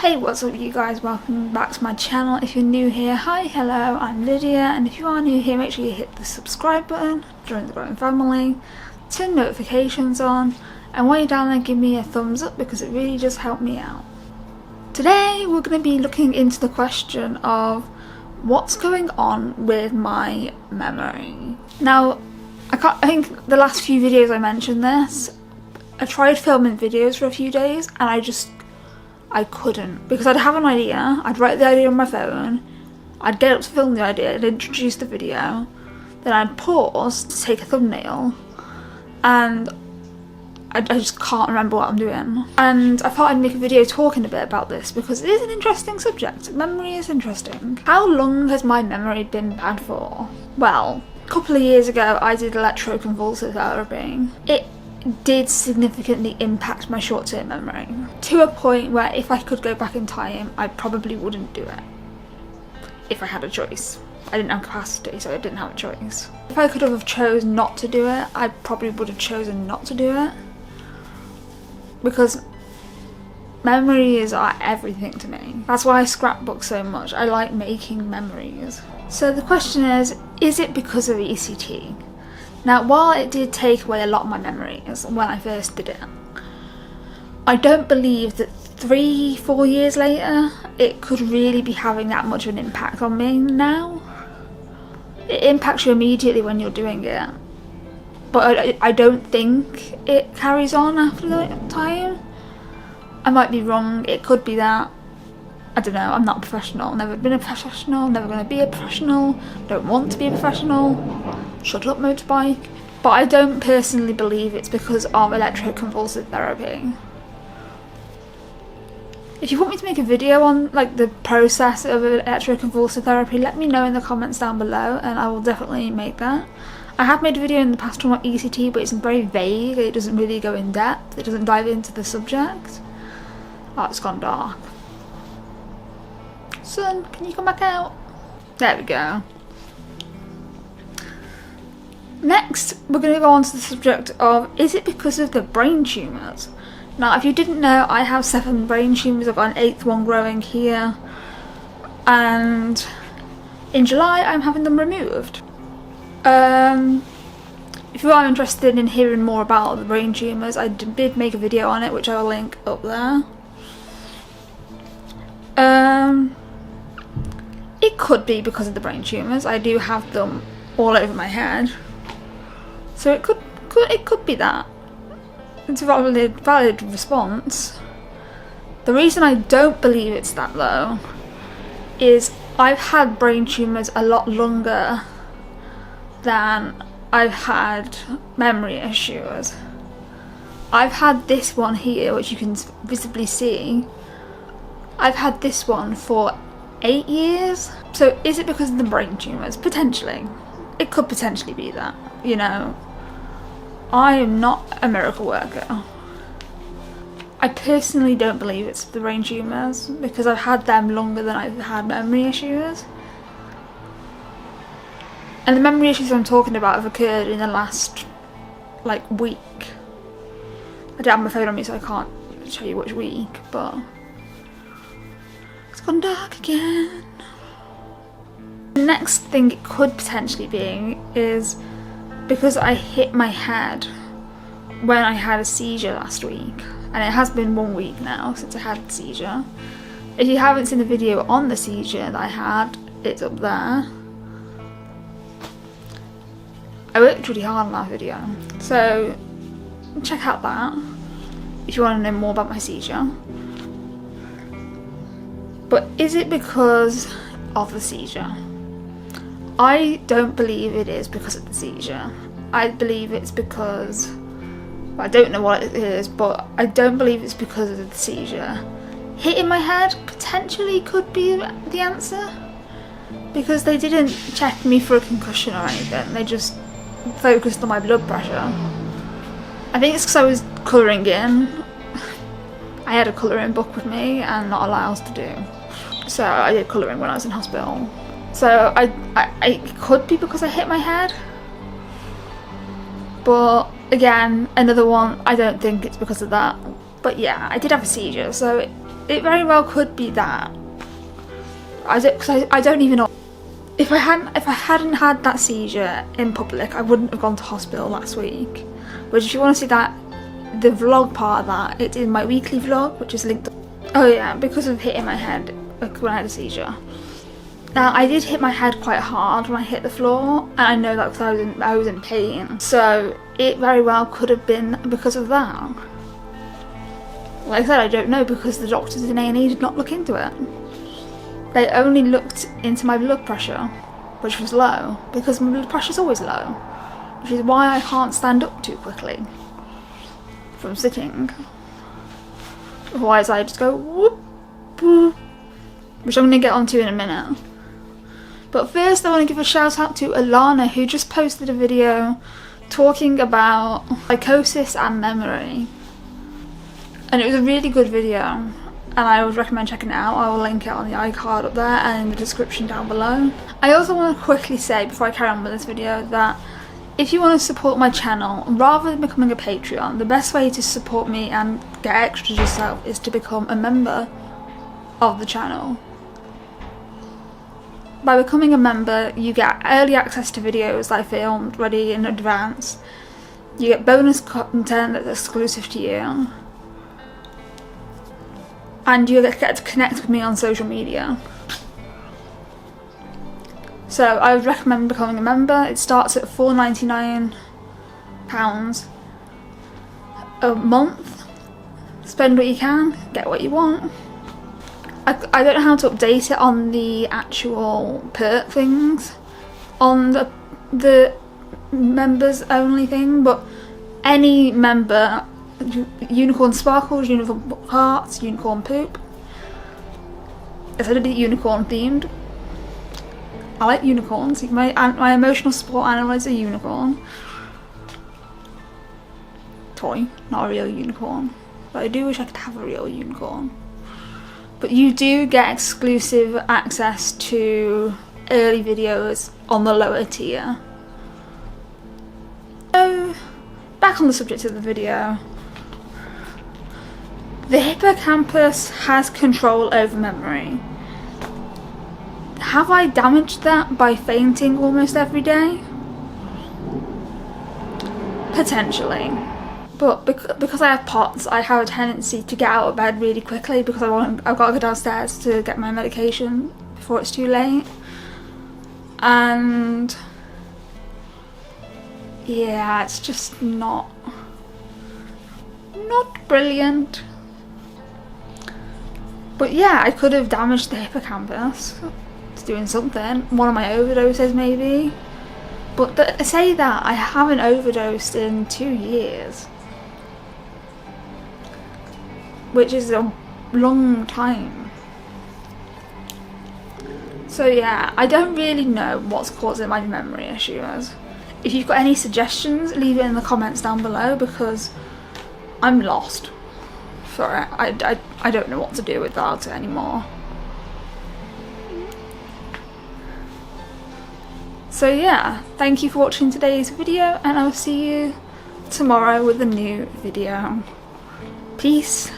Hey, what's up you guys, welcome back to my channel. If you're new here, hi, hello, I'm Lydia, and if you are new here, make sure you hit the subscribe button, join the growing family, turn notifications on, and while you're down there, give me a thumbs up because it really just helped me out. Today we're going to be looking into the question of what's going on with my memory. Now, I think the last few videos I mentioned this. I tried filming videos for a few days and I couldn't, because I'd have an idea, I'd write the idea on my phone, I'd get up to film the idea, I'd introduce the video, then I'd pause to take a thumbnail, and I just can't remember what I'm doing. And I thought I'd make a video talking a bit about this because it is an interesting subject. Memory is interesting. How long has my memory been bad for? Well, a couple of years ago I did electroconvulsive therapy. It did significantly impact my short-term memory to a point where if I could go back in time I probably wouldn't do it if I had a choice. I didn't have capacity, so I didn't have a choice. If I could have chosen not to do it, I probably would have chosen not to do it, because memories are everything to me. That's why I scrapbook so much. I like making memories. So the question is it because of ECT? Now, while it did take away a lot of my memories when I first did it, I don't believe that 3-4 years later it could really be having that much of an impact on me now. It impacts you immediately when you're doing it, but I don't think it carries on after that time. I might be wrong, it could be that. I don't know, I'm not a professional, never been a professional, never going to be a professional, don't want to be a professional, shut up motorbike. But I don't personally believe it's because of electroconvulsive therapy. If you want me to make a video on like the process of electroconvulsive therapy, let me know in the comments down below and I will definitely make that. I have made a video in the past talking about ECT, but it's very vague, it doesn't really go in depth, it doesn't dive into the subject. Oh, it's gone dark. Son, can you come back out? There we go. Next, we're going to go on to the subject of, is it because of the brain tumours? Now, if you didn't know, I have 7 brain tumours. I've got an 8th one growing here. And in July, I'm having them removed. If you are interested in hearing more about the brain tumours, I did make a video on it, which I will link up there. It could be because of the brain tumours. I do have them all over my head, so it could be that. It's a valid response. The reason I don't believe it's that though is I've had brain tumours a lot longer than I've had memory issues. I've had this one here, which you can visibly see. I've had this one for 8 years. So is it because of the brain tumours? Potentially. It could potentially be that, you know. I am not a miracle worker. I personally don't believe it's the brain tumours because I've had them longer than I've had memory issues. And the memory issues I'm talking about have occurred in the last, like, week. I don't have my phone on me so I can't show you which week, but it's gone dark again. The next thing it could potentially be is because I hit my head when I had a seizure last week, and it has been 1 week now since I had the seizure. If you haven't seen the video on the seizure that I had, it's up there. I worked really hard on that video, so check out that if you want to know more about my seizure. But is it because of the seizure? I don't believe it is because of the seizure. I believe it's because, well, I don't know what it is, but I don't believe it's because of the seizure. Hitting my head potentially could be the answer, because they didn't check me for a concussion or anything, they just focused on my blood pressure. I think it's because I was colouring in. I had a colouring book with me and not allowed to do, so I did colouring when I was in hospital. So it could be because I hit my head, but again, another one, I don't think it's because of that. But yeah, I did have a seizure, so it very well could be that. I don't even know. If I hadn't had that seizure in public, I wouldn't have gone to hospital last week. Which, if you want to see that, the vlog part of that, it's in my weekly vlog, which is linked. Oh yeah, because of hitting my head when I had a seizure. Now, I did hit my head quite hard when I hit the floor, and I know that because I was in pain. So it very well could have been because of that. Like I said, I don't know, because the doctors in A&E did not look into it. They only looked into my blood pressure, which was low, because my blood pressure's always low, which is why I can't stand up too quickly from sitting. Otherwise I just go whoop, whoop, which I'm going to get onto in a minute. But first I want to give a shout out to Alana, who just posted a video talking about psychosis and memory. And it was a really good video, and I would recommend checking it out. I will link it on the iCard up there and in the description down below. I also want to quickly say, before I carry on with this video, that if you want to support my channel, rather than becoming a Patreon, the best way to support me and get extras yourself is to become a member of the channel. By becoming a member, you get early access to videos that I filmed ready in advance. You get bonus content that's exclusive to you. And you get to connect with me on social media. So I would recommend becoming a member. It starts at £4.99 a month. Spend what you can, get what you want. I don't know how to update it on the actual perk things on the members only thing, but any member, unicorn sparkles, unicorn hearts, unicorn poop. It's a little bit unicorn themed. I like unicorns. My emotional support animal is a unicorn. Toy, not a real unicorn. But I do wish I could have a real unicorn. But you do get exclusive access to early videos on the lower tier. So, back on the subject of the video. The hippocampus has control over memory. Have I damaged that by fainting almost every day? Potentially. But because I have POTS, I have a tendency to get out of bed really quickly because I've got to go downstairs to get my medication before it's too late. And yeah, it's just not brilliant. But yeah, I could have damaged the hippocampus. It's doing something. One of my overdoses maybe. But say that, I haven't overdosed in 2 years. Which is a long time. So yeah, I don't really know what's causing my memory issues. If you've got any suggestions, leave it in the comments down below because I'm lost for it. I don't know what to do without it anymore. So yeah, thank you for watching today's video and I'll see you tomorrow with a new video. Peace.